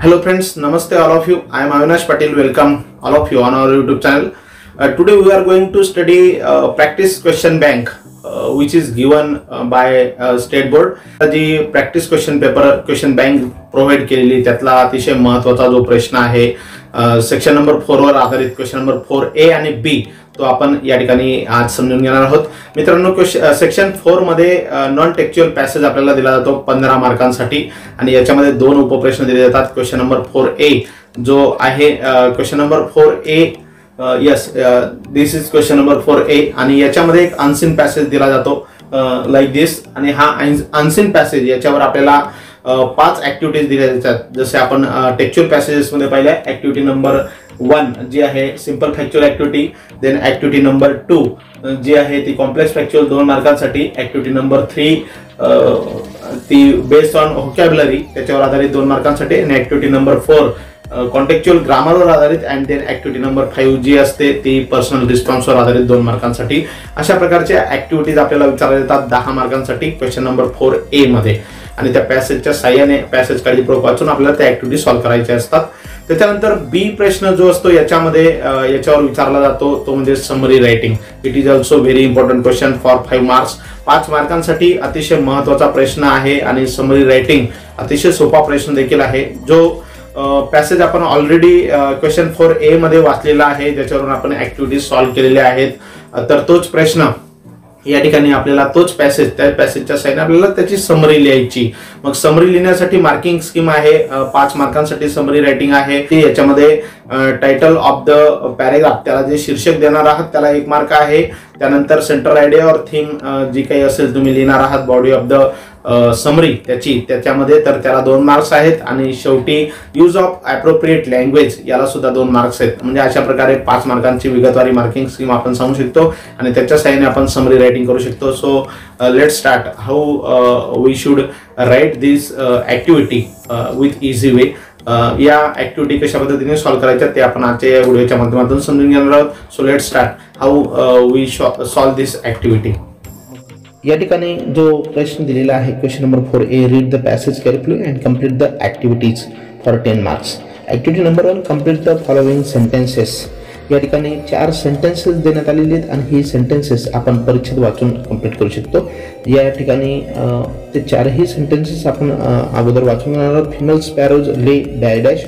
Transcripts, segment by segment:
Hello friends, Namaste all of you. I am Avinash Patil. Welcome all of you on our YouTube channel. Today we are going to study practice question bank which is given by State Board. G practice question paper question bank provide केलेली त्यातला अतिशय महत्त्वाचा जो प्रश्न आहे section number 4 वर आधारित question number 4A आणि B तो आपण या ठिकाणी आज समजून घेणार आहोत. मित्रांनो सेक्शन 4 मध्ये नॉन टेक्स्चुअल पॅसेज आपल्याला दिला जातो 15 मार्कांसाठी आणि याच्यामध्ये दोन उपप्रश्न दिले जातात. क्वेश्चन नंबर 4A जो आहे question number 4A yes this is question number 4A आणि याच्यामध्ये एक अनसीन पॅसेज दिला जातो लाईक दिस आणि हा अनसीन पॅसेज याच्यावर आपल्याला 5 ऍक्टिव्हिटीज दिल्या जातात. जसे आपण टेक्स्चुअल पॅसेजेस मध्ये पाहिल्या ऍक्टिव्हिटी नंबर 1 जी आहे simple factual activity, then activity number 2 जी आहे ती कॉम्प्लेक्स फॅक्च्युअल 2 मार्कांसाठी, ऍक्टिव्हिटी नंबर 3 ती बेस्ड ऑन व्होकॅब्युलरी त्याच्यावर आधारित 2 मार्कांसाठी आणि ऍक्टिव्हिटी नंबर 4 कॉन्टेक्चुअल ग्रामरवर आधारित अँड देन ऍक्टिव्हिटी नंबर 5 जी असते ती पर्सनल रिस्पॉन्सवर आधारित 2 मार्कांसाठी. अशा प्रकारच्या ऍक्टिव्हिटीज आपल्याला विचारल्या जातात 10 मार्कांसाठी क्वेश्चन नंबर 4A मध्ये आणि त्या पॅसेजच्या साहाय्याने पॅसेज काळजीपूर्वक वाचून आपल्याला त्या ऍक्टिव्हिटी सॉल्व्ह करायच्या असतात. त्याच्यानंतर बी प्रश्न जो असतो याच्यामध्ये याच्यावर विचारला जातो तो म्हणजे summary writing. It is also very important question for 5 marks. 5 मार्कांसाठी अतिशय महत्त्वाचा प्रश्न आहे आणि समरी रायटिंग अतिशय सोपा प्रश्न देखील आहे. जो पॅसेज आपण ऑलरेडी क्वेश्चन 4A मध्ये वाचलेला आहे ज्याच्यावरून आपण ऍक्टिव्हिटीज सॉल्व्ह केलेल्या आहेत. तर तोच प्रश्न या ठिकाणी आपल्याला तोच पॅसेज त्या पॅसेजच्या साईडने आपल्याला त्याची समरी लिहायची. मग समरी लिहिण्यासाठी मार्किंग स्कीम आहे. 5 मार्कांसाठी समरी रायटिंग आहे. याच्यामध्ये टायटल ऑफ द पॅरेग्राफ त्याला जे शीर्षक देणार आहात त्याला 1 मार्क आहे. त्यानंतर सेंट्रल आयडिया और थीम जी काही असेल तुम्ही लिहिणार आहात बॉडी ऑफ द समरी त्याच्यामध्ये तर त्याला 2 मार्क्स आहेत आणि शेवटी यूज ऑफ ॲप्रोप्रिएट लँग्वेज याला सुद्धा 2 मार्क्स आहेत. म्हणजे अशा प्रकारे 5 मार्कांची विगतवारी मार्किंग स्कीम आपण सांगू शकतो आणि त्याच्या साहाय्याने आपण समरी रायटिंग करू शकतो. So let's start how we should write this activity with easy way. या ऍक्टिव्हिटी कशा पद्धतीने सॉल्व्ह करायच्या ते आपण आजच्या या व्हिडिओच्या माध्यमातून समजून घेणार आहोत. So let's start how we solve this activity. या ठिकाणी जो प्रश्न दिलेला आहे question number 4A read the passage carefully and complete the activities for 10 marks. Activity number 1 complete the following sentences. या ठिकाणी 4 सेंटेन्सेस देण्यात आलेले आहेत आणि ही सेंटेन्सेस आपण परिच्छेद वाचून कम्प्लीट करू शकतो. या ठिकाणी ते 4ही सेंटेन्सेस आपण अगोदर वाचून घेणार आहोत. Female sparrows lay dash dash.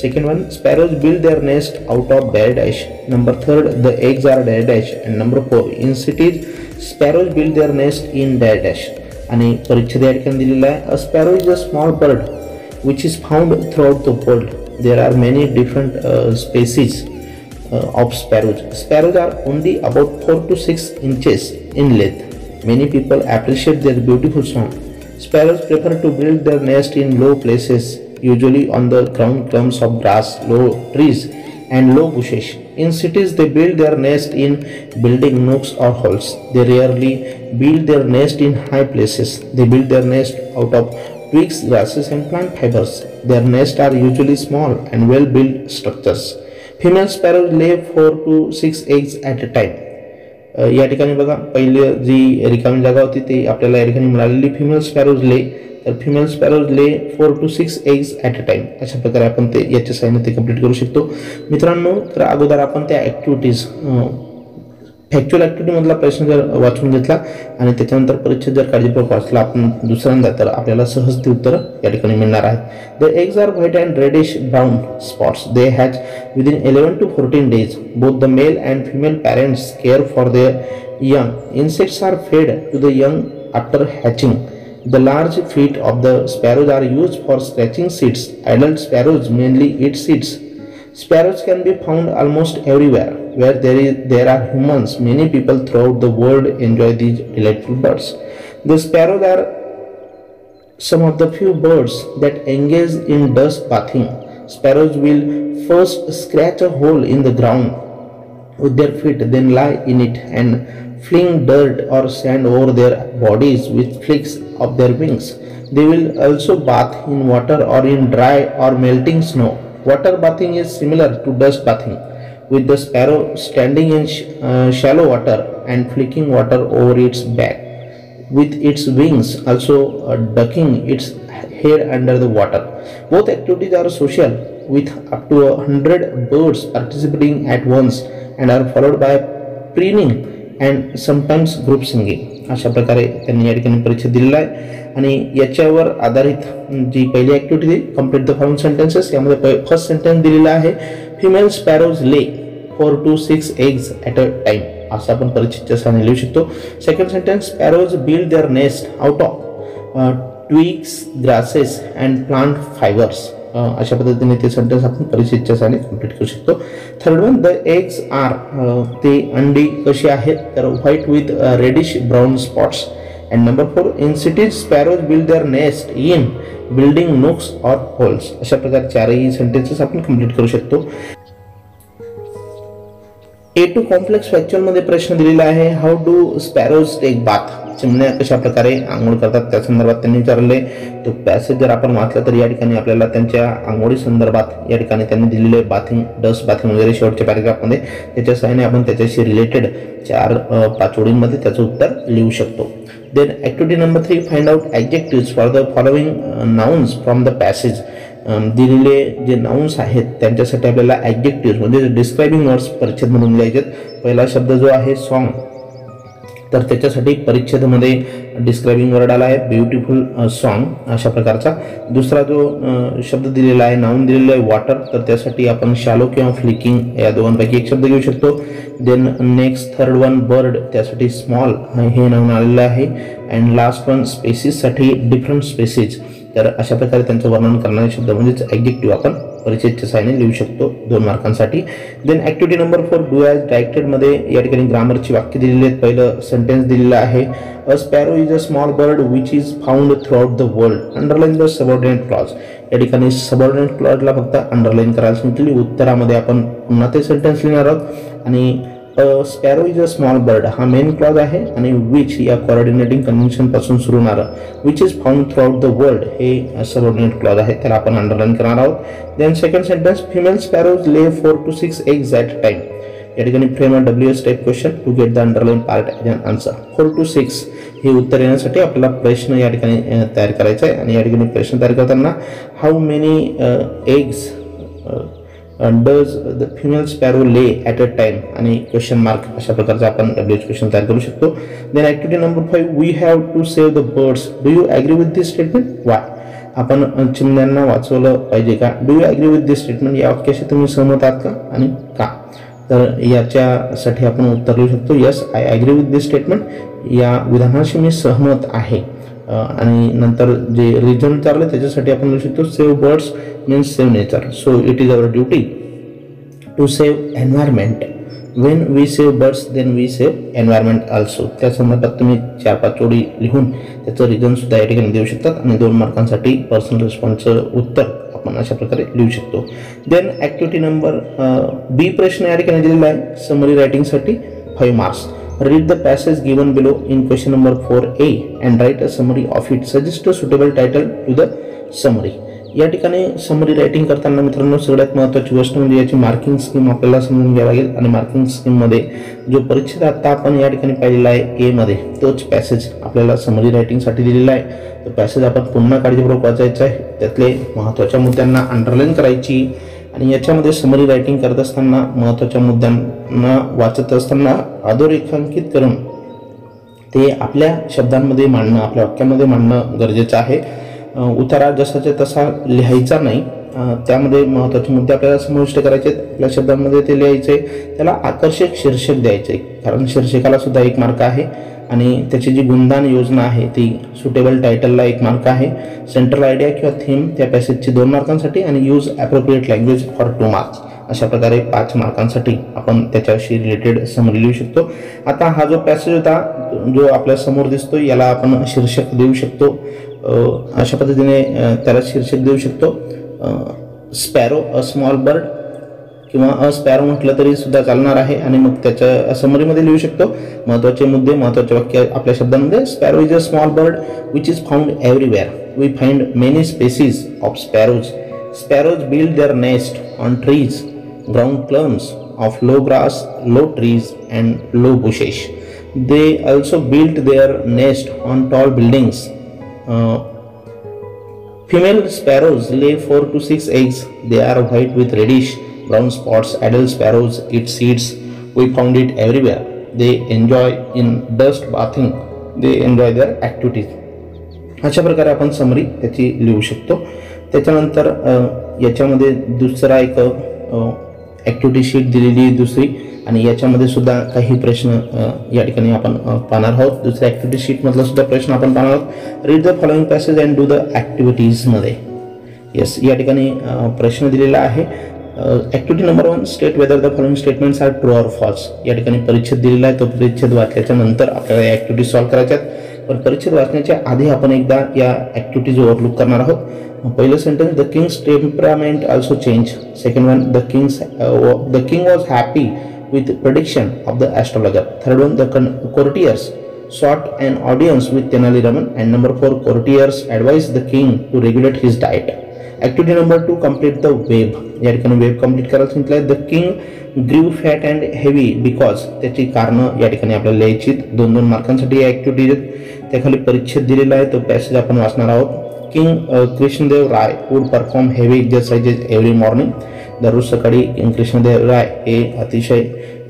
Second one sparrows build their nest out of dash dash. Number 3 the eggs are dash dash and number 4 in cities sparrows build their nest in dash dash. आणि परिच्छेद या ठिकाणी दिलेला आहे. A sparrow is a small bird which is found throughout the world. There are many different species of sparrows. Sparrows are only about 4 to 6 inches in length. Many people appreciate their beautiful song. Sparrows prefer to build their nest in low places, usually on the ground clumps of grass, low trees, and low bushes. In cities, they build their nest in building nooks or holes. They rarely build their nest in high places. They build their nest out of twigs, grasses, and plant fibers. Their nests are usually small and well-built structures. Female sparrows lay 4 to 6 eggs at a time. या ठिकाणी बघा पहिली जी रिकामी जागा होती ती आपल्याला या ठिकाणी मिळालेली फिमेल स्पॅरोज ले. तर female sparrows lay 4 to 6 eggs at a time. अशा प्रकारे आपण ते याच्या साहाय्याने ते कंप्लीट करू शकतो. मित्रांनो तर अगोदर आपण त्या ऍक्टिव्हिटीज फॅक्च्युअल ऍक्टिव्हिटी मधला प्रश्न जर वाचून घेतला आणि त्याच्यानंतर परिच्छेद जर काळजीपूर्वक वाचला आपण दुसऱ्यांदा तर आपल्याला सहज ती उत्तर या ठिकाणी मिळणार आहेत. The eggs are white and reddish brown spots. They hatch within 11 to 14 days. Both the male and female parents care for their young. Insects are fed to the young after hatching. The large feet of the sparrows are used for scratching seeds. Adult sparrows mainly eat seeds. Sparrows can be found almost everywhere where there are humans. Many people throughout the world enjoy these delightful birds. The sparrows are some of the few birds that engage in dust bathing. Sparrows will first scratch a hole in the ground with their feet, then lie in it and fling dirt or sand over their bodies with flicks of their wings. They will also bath in water or in dry or melting snow. Water bathing is similar to dust bathing, with the sparrow standing in shallow water and flicking water over its back. with its wings, also ducking its head under the water. Both activities are social, with up to 100 birds participating at once and are followed by preening and sometimes group singing. अशा प्रकारे त्यांनी या ठिकाणी परीक्षा दिलेला आहे आणि याच्यावर आधारित जी पहिली activity complete the following sentences, यामध्ये फर्स्ट सेंटेन्स दिलेला आहे female sparrows lay 4 to 6 eggs at a time, असं आपण परीक्षेच्या स्थानी लिहू शकतो. Second sentence sparrows build their nest out of twigs, grasses and plant fibers. अशा पद्धतीने ते सेंटेन्स आपण परीक्षेच्या स्थानी कंप्लीट करू शकतो. Third one, the eggs are, ते अंडी कशी आहेत तर white with reddish brown spots. And number 4, in cities sparrows build their nest in building nooks or holes. अशा प्रकारे चारही सेंटेन्सेस आपण कंप्लीट करू शकतो. A2 कॉम्प्लेक्स फॅक्च्युअल मध्ये प्रश्न दिलेला आहे, how do sparrows take bath, चिमण्या कशा प्रकारे आंघोळ करतात त्या संदर्भात त्यांनी विचारले. तो पॅसेज जर आपण वाचला तर या ठिकाणी आपल्याला त्यांच्या आंघोळी संदर्भात या ठिकाणी त्यांनी दिलेले बाथिंग, डस्ट बाथिंग वगैरे शेवटच्या पॅरेग्राफमध्ये, त्याच्या सहाय्याने आपण त्याच्याशी रिलेटेड 4-5 ओळींमध्ये त्याचं उत्तर लिहू शकतो. Then activity number 3, find out adjectives for the following nouns from the passage. दिलेले जे नाउन्स आहेत त्यांच्यासाठी आपल्याला ऍडजेक्टिव्ह म्हणजे डिस्क्रायबिंग वर्ड्स परिच्छेदमधून लिहायचे. पहिला शब्द जो आहे सॉन्ग, तर त्याच्यासाठी परिच्छेदमध्ये डिस्क्रायबिंग वर्ड आला आहे ब्युटिफुल सॉन्ग अशा प्रकारचा. दुसरा जो शब्द दिलेला आहे, नाउन दिलेला आहे वॉटर, तर त्यासाठी आपण शॅलो किंवा फ्लिकिंग या दोघांपैकी एक शब्द घेऊ शकतो. Then next third one bird, त्यासाठी स्मॉल हे नाउन आलेलं आहे. अँड लास्ट वन स्पेसिससाठी डिफरंट स्पेसिस. तर अशा प्रकारे त्यांचं वर्णन करणारे शब्द म्हणजेच ऍडजेक्टिव्ह आपण परिच्छेदच्या सहाय्याने लिहू शकतो 2 मार्कांसाठी. Then activity number 4, do as directed मध्ये या ठिकाणी ग्रामरची वाक्य दिलेली आहेत. पहिलं सेंटेन्स दिलेलं आहे, a sparrow is a small bird which is found throughout the world, underline the subordinate clause. या ठिकाणी सबऑर्डिनेट क्लॉजला फक्त अंडरलाईन करायला सांगितली. उत्तरामध्ये आपण पुन्हा ते सेंटेन्स लिहिणार आहोत आणि sparrow is a small bird हा मेन क्लॉज आहे आणि विच या कोऑर्डिनेटिंग कन्व्हेन्शन पासून सुरू होणार which is found throughout the world हे सबऑर्डिनेट क्लॉज आहे, त्याला आपण अंडरलाईन करणार आहोत. Then second sentence, female sparrows lay 4 to 6 eggs at a time. या ठिकाणी frame a WS type question to get the underline part as an answer. 4 to 6 हे उत्तर येण्यासाठी आपल्याला प्रश्न या ठिकाणी तयार करायचा आहे आणि या ठिकाणी प्रश्न तयार करताना how many eggs does the female sparrow lay at a time आणि क्वेश्चन मार्क अशा प्रकारचा आपण WH क्वेश्चन तयार करू शकतो. Then activity number 5, we have to save the birds, do you agree with this statement, why. आपण चिमण्यांना वाचवलं पाहिजे का, do you agree with this statement, या वाक्याशी तुम्ही सहमत आहात का आणि का. तर याच्यासाठी आपण उत्तर लिहू शकतो, yes I agree with this statement, या विधानाशी मी सहमत आहे. आणि नंतर जे रिझन विचारले त्याच्यासाठी आपण लिहू शकतो, save birds means save nature, so it is our duty to save environment. When we save birds then we save environment also. त्या संदर्भात तुम्ही 4-5 ओळी लिहून त्याचं रिझन सुद्धा या ठिकाणी देऊ शकतात आणि 2 मार्कांसाठी पर्सनल रिस्पॉन्सचं उत्तर आपण अशा प्रकारे लिहू शकतो. देन ऍक्टिव्हिटी नंबर बी प्रश्न या ठिकाणी दिलेला आहे, समरी रायटिंगसाठी 5 marks. Read the passage given below in question number 4A and write a summary of it. Suggest a suitable title to the summary. या ठिकाणी समरी रायटिंग करताना मित्रांनो सगळ्यात महत्त्वाची गोष्ट म्हणजे याची मार्किंग स्कीम आपल्याला समजून घ्यावी लागेल आणि मार्किंग स्कीम मध्ये जो परिच्छेद आता आपण या ठिकाणी पाहिलेला आहे ए मध्ये तोच पॅसेज आपल्याला समरी रायटिंगसाठी दिलेला आहे. तो पॅसेज आपण पुन्हा काळजीपूर्वक वाचायचा आहे, त्यातले महत्त्वाच्या मुद्द्यांना अंडरलाईन करायची आणि याच्यामध्ये समरी रायटिंग करत असताना महत्त्वाच्या मुद्द्यांना वाचत असताना अधोरेखांकित करून ते आपल्या शब्दांमध्ये मांडणं, आपल्या वाक्यामध्ये मांडणं गरजेचं आहे. उतारा जसाच्या तसा लिहायचा नाही, त्यामध्ये महत्त्वाचे मुद्दे आपल्याला समाविष्ट करायचे, आपल्या शब्दांमध्ये ते लिहायचे, त्याला आकर्षक शीर्षक द्यायचे, कारण शीर्षकाला सुद्धा 1 मार्क आहे आणि त्याची जी गुणदान योजना आहे ती सुटेबल टायटलला 1 मार्क आहे. सेंट्रल आयडिया किंवा थीम त्या पॅसेजची 2 मार्कांसाठी आणि use appropriate language for 2 marks. अशा प्रकारे 5 मार्कांसाठी आपण त्याच्याशी रिलेटेड समरी लिहू शकतो. आता हा जो पॅसेज होता जो आपल्या समोर दिसतो याला आपण शीर्षक देऊ शकतो, अशा पद्धतीने त्याला शीर्षक देऊ शकतो, स्पॅरो अ स्मॉल बर्ड किंवा अ स्पॅरो म्हटलं तरी सुद्धा चालणार आहे आणि मग त्याच्या समरीमध्ये लिहू शकतो महत्त्वाचे मुद्दे, महत्त्वाचे वाक्य आपल्या शब्दांमध्ये. Sparrow is a small bird which is found everywhere. We find many species of sparrows. Sparrows build their nest on trees, ground clumps of low grass, low trees and low bushes. They also built their nest on tall buildings. Female sparrows lay 4 to 6 eggs. They are white with reddish brown spots. Adult sparrows eat seeds. We found it everywhere. They enjoy in dust bathing. They enjoy their activities. अशा प्रकारे आपण summary त्याची लिहू शकतो. त्याच्यानंतर याच्यामध्ये दुसरा एक ॲक्टिव्हिटी शीट दिलेली दुसरी, आणि याच्यामध्ये सुद्धा काही प्रश्न या ठिकाणी आपण पाहणार आहोत. दुसऱ्या ॲक्टिव्हिटी शीटमधला सुद्धा प्रश्न आपण पाहणार आहोत. Read the following passage and do the ॲक्टिव्हिटीजमध्ये. येस, या ठिकाणी प्रश्न दिलेला आहे. Activity number 1, state whether the following statements are true or false. या ठिकाणी परिच्छेद दिलेला आहे. तो परिच्छेद वाचल्याच्या नंतर आपल्याला या ॲक्टिव्हिटी सॉल्व्ह करायच्या आहेत. पण परिच्छेद वाचण्याच्या आधी आपण एकदा या ॲक्टिव्हिटीज ओव्हरलुक करणार आहोत. पहिलं sentence, the king's temperament also change. Second one, the king was happy with prediction of the astrologer. Third one, the courtiers sought an audience with Tenali Raman. And number 4, courtiers advised the king to regulate his diet. Activity number 2, complete the web. या ठिकाणी web complete करायला सांगितलं. The king ग्रीव fat and heavy because. त्याची कारणं या ठिकाणी आपल्याला लिहायची. 2-2 मार्कांसाठी या ॲक्टिव्हिटीज आहेत. त्याखाली परिच्छेद दिलेला आहे. तो पॅसेज आपण वाचणार आहोत. King Krishnadeva Raya would perform heavy exercises every morning. दररोज सकाळी किंग कृष्णदेव राय हे अतिशय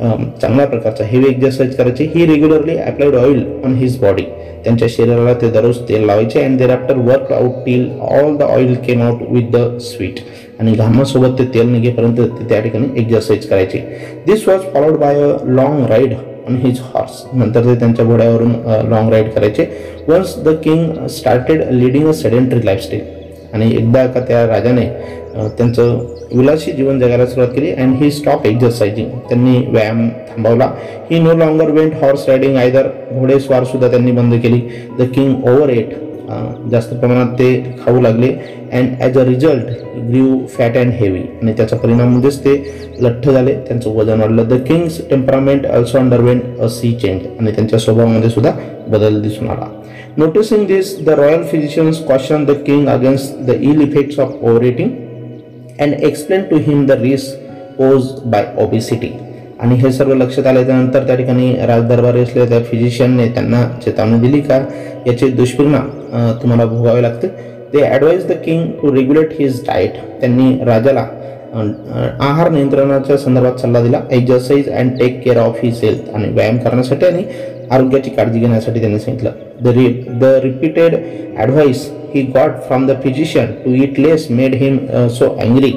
चांगल्या प्रकारचा हेवी एक्सरसाइज करायचे. He regularly applied oil on his body. त्यांच्या शरीराला ते दररोज तेल लावायचे. And thereafter work out till all the oil came out with the sweat. आणि घामासोबत ते तेल निघेपर्यंत ते त्या ठिकाणी एक्सरसाइज करायचे. This was followed by a long ride on his horse. नंतर ते त्यांच्या घोड्यावरून लॉंग राईड करायचे. Once the king started leading a sedentary lifestyle. आणि एकदा का त्या राजाने त्यांचं विलासी जीवन जगायला सुरुवात केली. And he stop exercising. त्यांनी व्यायाम थांबवला. He no longer went horse riding either. घोडेस्वार सुद्धा त्यांनी बंद केली. The king overate. जास्त प्रमाणात ते खाऊ लागले. And as a result grew fat and heavy. आणि त्याचा परिणाम म्हणजेच ते लठ्ठ झाले. त्यांचं वजन वाढलं. The king's temperament also underwent a sea change. आणि त्यांच्या स्वभावामध्ये सुद्धा बदल दिसून आला. Noticing this, the royal physicians cautioned the king against the ill effects of overeating and explained to him the risk posed by obesity. आणि हे सर्व लक्षात आल्यानंतर त्या ठिकाणी राजदरबारी असलेल्या त्या फिजिशियनने त्यांना चेतावणी दिली का याचे दुष्परिणाम तुम्हाला भोगावे लागतील. They advise the king to regulate his diet. त्यांनी राजाला आहार नियंत्रणाच्या संदर्भात सल्ला दिला. Exercise and take care of his health. आणि व्यायाम करण्यासाठी आणि आरोग्याची काळजी घेण्यासाठी त्यांनी सांगितलं. The repeated advice he got from the physician to eat less made him so angry.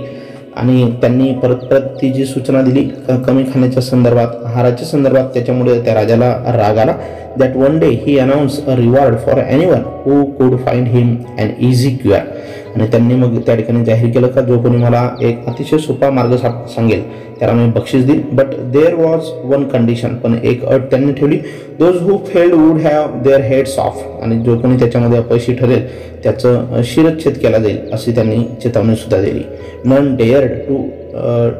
आणि त्यांनी परत ती जी सूचना दिली कमी खाण्याच्या संदर्भात, आहाराच्या संदर्भात, त्याच्यामुळे त्या राजाला राग आला. That one day he announce a reward for anyone who could find him an easy cure. आणि त्यांनी मग त्या ठिकाणी जाहीर केलं का जो कोणी मला एक अतिशय सोपा मार्ग सांगेल त्याला मी बक्षीस देईल. But there was one condition. पण एक अट त्यांनी ठेवली. Those who failed would have their heads off. आणि जो कोणी त्याच्यामध्ये अपयशी ठरेल त्याचं शिरच्छेद केला जाईल अशी त्यांनी चेतावणी सुद्धा दिली. None dared to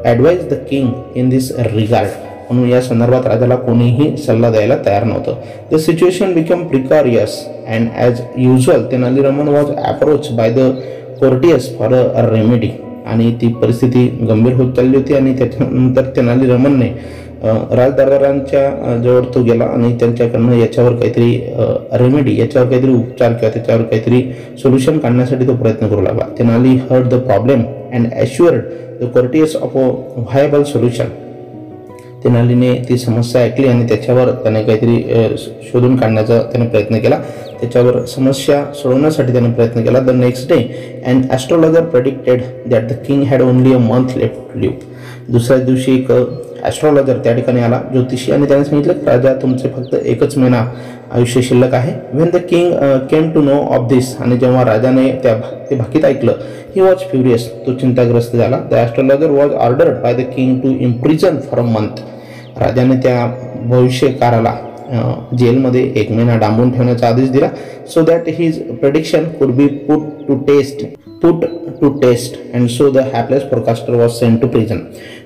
advise the king in this regard. म्हणून या संदर्भात राजाला कोणीही सल्ला द्यायला तयार नव्हतं. The situation become precarious and as usual Tenali Raman was approach by the courtiers for a remedy. आणि ती परिस्थिती गंभीर होत चालली होती. आणि त्याच्यानंतर तेनाली रमनने राजदरबारांच्या जवळ तो गेला आणि त्यांच्याकडनं याच्यावर काहीतरी रेमेडी, याच्यावर काहीतरी उपचार किंवा त्याच्यावर काहीतरी सोल्युशन काढण्यासाठी तो प्रयत्न करू लागला. Tenali heard the problem and assured the courtiers of a viable solution. तेनालीने ती समस्या ऐकली आणि त्याच्यावर त्याने काहीतरी शोधून काढण्याचा त्याने प्रयत्न केला. त्याच्यावर समस्या सोडवण्यासाठी त्याने प्रयत्न केला. The next day and astrologer predicted that the king had only a month left to live. दुसऱ्या दिवशी एक ॲस्ट्रॉलॉजर त्या ठिकाणी आला, ज्योतिषी, आणि त्याने सांगितलं की राजा तुमचे फक्त 1 महिना आयुष्य शिल्लक आहे. When the king came to know of this. आणि जेव्हा राजाने ते भाकीत ऐकलं, ही वॉज फ्युरियस. तो चिंताग्रस्त झाला. The astrologer was ordered by the king to imprison for a month. राजाने त्या भविष्यकाराला जेलमध्ये 1 महिना डांबून ठेवण्याचा आदेश दिला. So that his prediction could be put to test and so the hapless forecaster was sent to prison.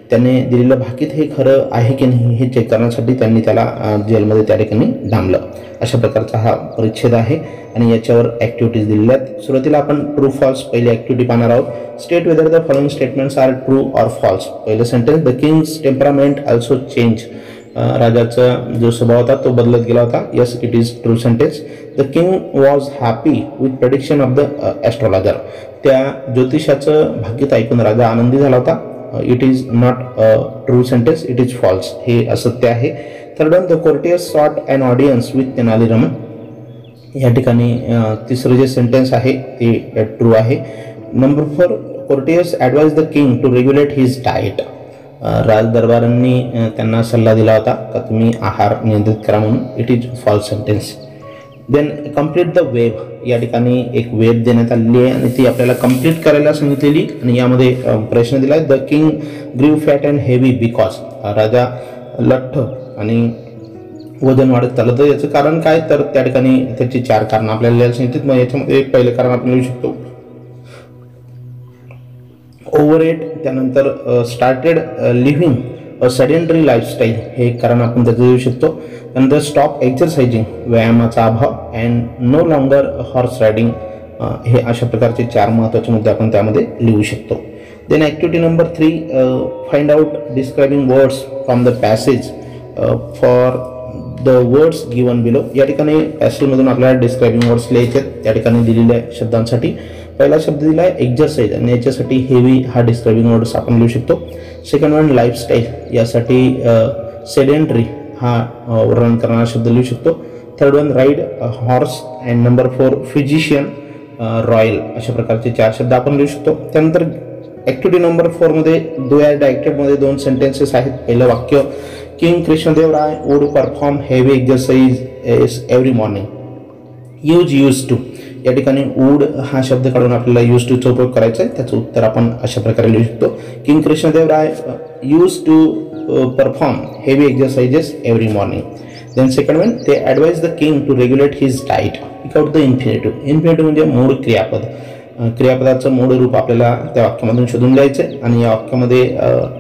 त्याने दिलेलं भाकीत हे खरं आहे की नाही हे चेक करण्यासाठी त्यांनी त्याला जेलमध्ये त्या ठिकाणी डांबलं. अशा प्रकारचा हा परिच्छेद आहे आणि याच्यावर ॲक्टिव्हिटीज दिलेल्या आहेत. सुरुवातीला आपण ट्रू फॉल्स पहिली ॲक्टिव्हिटी पाहणार आहोत. State whether the following statements are true or false. पहिलं sentence, the king's temperament also change. राजाचा जो स्वभाव होता तो बदलत गेला होता. Yes, it is true sentence. The king was happy with prediction of the astrologer. त्या ज्योतिषाचं भाग्यत ऐकून राजा आनंदी झाला होता. It is not true sentence, it is false. हे असत्य आहे. Third one, the courtiers sought an audience with Tenali Raman. या ठिकाणी तिसरं जे सेंटेन्स आहे ते ट्रू आहे. Number 4, courtiers advise the king to regulate his diet. राज दरबारांनी त्यांना सल्ला दिला होता का तुम्ही आहार नियंत्रित करा म्हणून. It is false sentence. Then complete the web. या ठिकाणी एक वेब देण्यात आलेली आहे आणि ती आपल्याला कंप्लीट करायला सांगितलेली आणि यामध्ये प्रश्न दिला आहे. द किंग ग्रीव फॅट अँड हेवी बिकॉज. राजा लठ्ठ आणि वजन वाढत चाललं तर याचं कारण काय, तर त्या ठिकाणी त्याची 4 कारणं आपल्याला लिहायला सांगितलीत. मग याच्यामध्ये एक पहिलं कारण आपण लिहू शकतो ओव्हरएट. त्यानंतर स्टार्टेड लिव्हिंग अ सेडेंटरी लाईफस्टाईल, हे कारण आपण त्याचं लिहू शकतो. त्यानंतर स्टॉप एक्सरसाइजिंग, व्यायामाचा अभाव. And no longer horse riding. हे अशा प्रकारचे 4 महत्त्वाचे मुद्दे आपण त्यामध्ये लिहू शकतो. Then activity number 3, find out describing words from the passage for the words given below. या ठिकाणी पॅसेजमधून आपल्याला डिस्क्रायबिंग वर्ड्स लिहायचे आहेत. त्या ठिकाणी दिलेल्या शब्दांसाठी पहिला शब्द दिला आहे एक्झरसाइज आणि याच्यासाठी हेवी हा डिस्क्रायबिंग वर्ड्स आपण लिहू शकतो. सेकंड वन लाईफस्टाईल, यासाठी सेडेंटरी हा वर्णन करणारा शब्द लिहू शकतो. Third one ride horse. And number 4 physician royal. अशा प्रकारचे 4 शब्द आपण लिहू शकतो. त्यानंतर ॲक्टिव्हिटी नंबर 4 मध्ये डायरेक्टेडमध्ये 2 सेंटेन्सेस आहेत. पहिलं वाक्य, king Krishnadevaraya would perform heavy exercise every morning. Use to. या ठिकाणी वूड हा शब्द काढून आपल्याला यूज टूचा उपयोग करायचा आहे. त्याचं उत्तर आपण अशा प्रकारे लिहू शकतो. King Krishnadevaraya use to perform heavy exercises every morning. Then second one, ते advise the king to regulate his diet. Pick out the infinitive. Infinitive म्हणजे मूळ क्रियापद. क्रियापदाचं मूळ रूप आपल्याला त्या वाक्यामधून शोधून द्यायचं आहे आणि या वाक्यामध्ये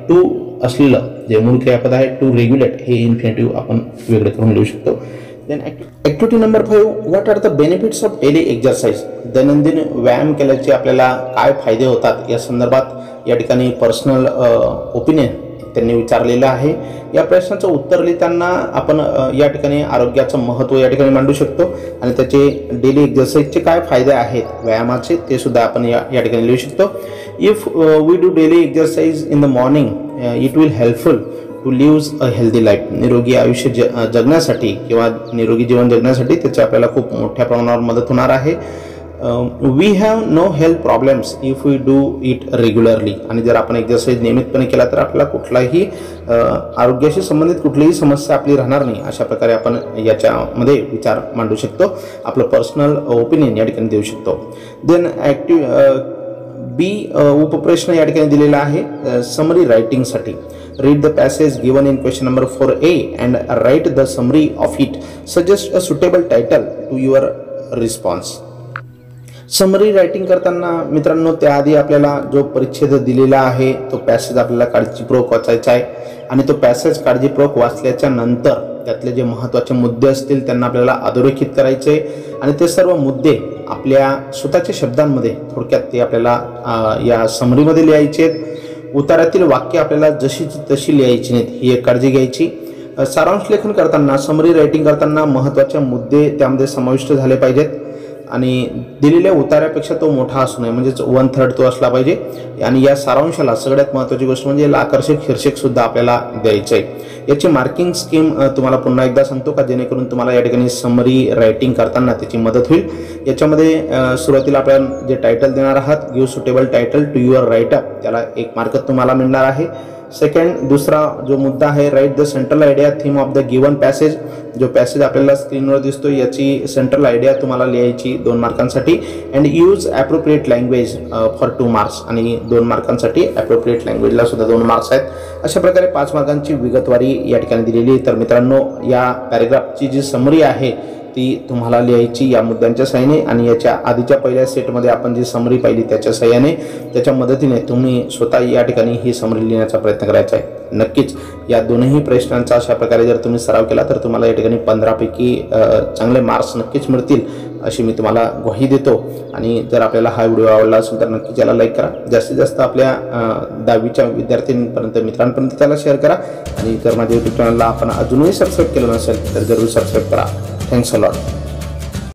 टू असलेलं जे मूळ क्रियापद आहे टू रेग्युलेट हे इन्फिनेटिव्ह आपण वेगळं करून लिहू शकतो. Then activity number 5, what are the benefits of daily exercise. दैनंदिन व्यायाम केल्याचे आपल्याला काय फायदे होतात या संदर्भात या ठिकाणी पर्सनल ओपिनियन त्यांनी विचारलेलं आहे. या प्रश्नाचं उत्तर लिहिताना आपण या ठिकाणी आरोग्याचं महत्त्व या ठिकाणी मांडू शकतो आणि त्याचे डेली एक्झरसाइजचे काय फायदे आहेत व्यायामाचे ते सुद्धा आपण या ठिकाणी लिहू शकतो. If we do daily exercise in the morning it will helpful to lives a healthy life. निरोगी आयुष्य जगण्यासाठी किंवा निरोगी जीवन जगण्यासाठी त्याची आपल्याला खूप मोठ्या प्रमाणावर मदत होणार आहे. We have no health problems if we do it regularly. आणि जर आपण एक्झरसाइज नियमितपणे केला तर आपल्याला कुठलाही आरोग्याशी संबंधित कुठलीही समस्या आपली राहणार नाही. अशा प्रकारे आपण याच्यामध्ये विचार मांडू शकतो. आपलं पर्सनल ओपिनियन या ठिकाणी देऊ शकतो. देन बी उपप्रश्न या ठिकाणी दिलेला आहे summary रायटिंगसाठी. Read the passage given in question number 4A and write the summary of it. Suggest a suitable title to your response. Summary writing करताना मित्रांनो त्याआधी आपल्याला जो परिच्छेद दिलेला आहे तो पॅसेज आपल्याला काळजीपूर्वक वाचायचा आहे आणि तो पॅसेज काळजीपूर्वक वाचल्याच्या नंतर त्यातले जे महत्त्वाचे मुद्दे असतील त्यांना आपल्याला अधोरेखित करायचे आणि ते सर्व मुद्दे आपल्या स्वतःच्या शब्दांमध्ये थोडक्यात ते आपल्याला या समरीमध्ये लिहायचे. उतारातील वाक्य आपल्याला जशीची तशी लिहायची नाहीत ही एक काळजी घ्यायची. सारांश लेखन करताना समरी रायटिंग करताना महत्त्वाचे मुद्दे त्यामध्ये समाविष्ट झाले पाहिजेत आणि दिलेल्या उतार्यापेक्षा तो मोठा असू नये म्हणजेच 1/3 तो असला पाहिजे. आणि या सारांशाला सगळ्यात महत्त्वाची गोष्ट म्हणजे याला आकर्षक शीर्षक सुद्धा आपल्याला द्यायचं आहे. याची मार्किंग स्कीम तुम्हाला पुन्हा एकदा सांगतो का जेणेकरून तुम्हाला या ठिकाणी समरी रायटिंग करताना त्याची मदत होईल. याच्यामध्ये सुरुवातीला आपण जे टायटल देणार आहात give suitable title to your write up त्याला 1 मार्क तुम्हाला मिळणार आहे. सेकंड दुसरा जो मुद्दा आहे write the central idea theme of the given passage. जो पॅसेज आपल्याला स्क्रीनवर दिसतो याची सेंट्रल आयडिया तुम्हाला लिहायची 2 मार्कांसाठी. And use appropriate language for 2 marks आणि 2 मार्कांसाठी ॲप्रोप्रिएट लँग्वेजला सुद्धा 2 मार्क्स आहेत. अशा प्रकारे 5 मार्कांची विगतवारी या ठिकाणी दिलेली आहे. तर मित्रांनो या पॅरेग्राफची जी समरी आहे ती तुम्हाला लिहायची या मुद्द्यांच्या सहाय्याने आणि याच्या आधीच्या पहिल्या सेटमध्ये आपण जी समरी पाहिली त्याच्या सहाय्याने त्याच्या मदतीने तुम्ही स्वतः या ठिकाणी ही समरी लिहिण्याचा प्रयत्न करायचा आहे. नक्कीच या दोनही प्रश्नांचा अशा प्रकारे जर तुम्ही सराव केला तर तुम्हाला या ठिकाणी 15 पैकी चांगले मार्क्स नक्कीच मिळतील. अशी मी तुम्हाला ग्वाही देतो. आणि जर आपल्याला हा व्हिडिओ आवडला असेल तर नक्की त्याला लाईक करा. जास्तीत जास्त आपल्या 10वीच्या विद्यार्थ्यांपर्यंत, मित्रांपर्यंत त्याला शेअर करा. आणि जर माझ्या यूट्यूब चॅनलला आपण अजूनही सबस्क्राईब केलं नसेल तर जरूर सबस्क्राईब करा. Thanks a lot.